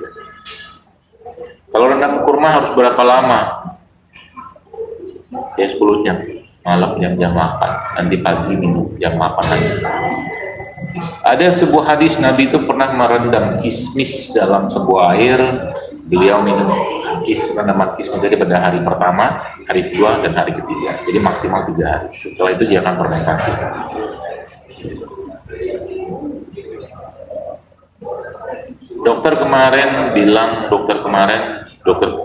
kalau rendang kurma harus berapa lama? Ya 10 jam, malam jam 8, nanti pagi minum jam 8 lagi. Ada sebuah hadis Nabi itu pernah merendam kismis dalam sebuah air, beliau minum manakis menjadi pada hari pertama, hari kedua, dan hari ketiga. Jadi maksimal 3 hari. Setelah itu dia akan fermentasi. Dokter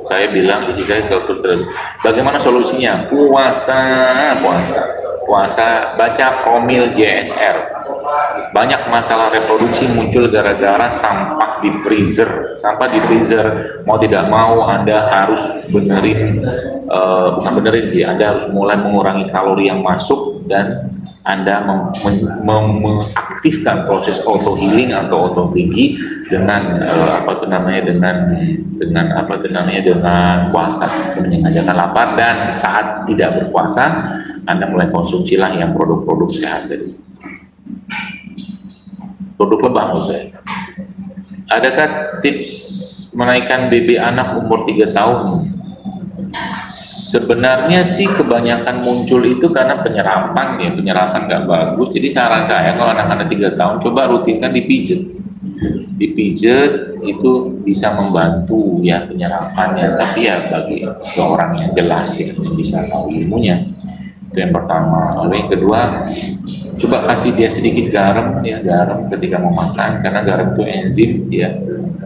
saya bilang gigi saya selalu terus. Bagaimana solusinya? Puasa, baca Promil JSR. Banyak masalah reproduksi muncul gara-gara sampah di freezer. Sampah di freezer, mau tidak mau Anda harus bukan benerin sih, Anda harus mulai mengurangi kalori yang masuk dan Anda mengaktifkan proses auto healing atau auto tinggi dengan dengan puasa, menyengajakan lapar, dan saat tidak berpuasa Anda mulai konsumsilah yang produk-produk sehat tadi. Produk lebah menurut saya. Adakah tips menaikkan BB anak umur 3 tahun? Sebenarnya sih kebanyakan muncul itu karena penyerapan nggak bagus. Jadi saran saya kalau anak-anak 3 tahun coba rutinkan dipijet itu bisa membantu ya penyerapannya, tapi ya bagi orang yang jelas ya yang bisa tahu ilmunya. Itu yang pertama. Lalu yang kedua, coba kasih dia sedikit garam ketika mau makan, karena garam itu enzim ya.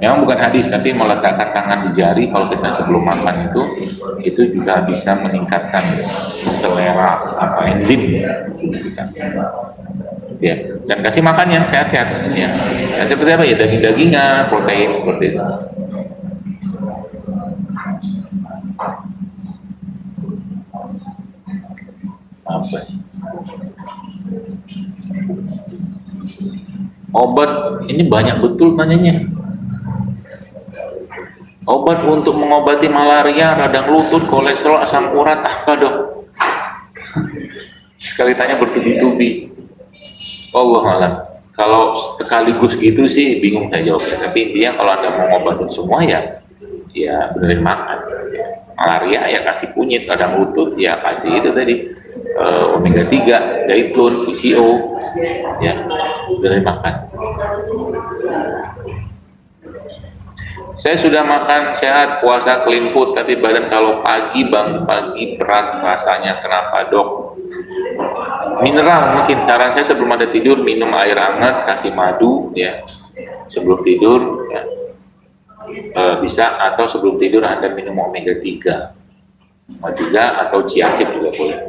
Memang bukan hadis, tapi meletakkan tangan di jari kalau kita sebelum makan itu juga bisa meningkatkan selera enzim kita. Ya, dan kasih makan yang sehat-sehat ya. Ya seperti apa ya, daging-dagingan, protein seperti itu. Apa? Obat ini banyak betul nanyanya. Obat untuk mengobati malaria, radang lutut, kolesterol, asam urat, apa dok? Sekali tanya bertubi-tubi. Allah alam. Kalau sekaligus gitu sih bingung saya jawabnya. Tapi intinya kalau Anda mau ngobatin semua ya benerin makan. Malaria ya kasih kunyit, radang lutut ya kasih itu tadi omega 3, zaitun, PCO, ya benerin makan. Saya sudah makan sehat, puasa clean food, tapi badan kalau bangun pagi berat rasanya. Kenapa dok? Mineral mungkin. Saran saya sebelum Anda tidur minum air hangat, kasih madu ya sebelum tidur ya. Bisa, atau sebelum tidur Anda minum omega 3 atau chia seed juga boleh.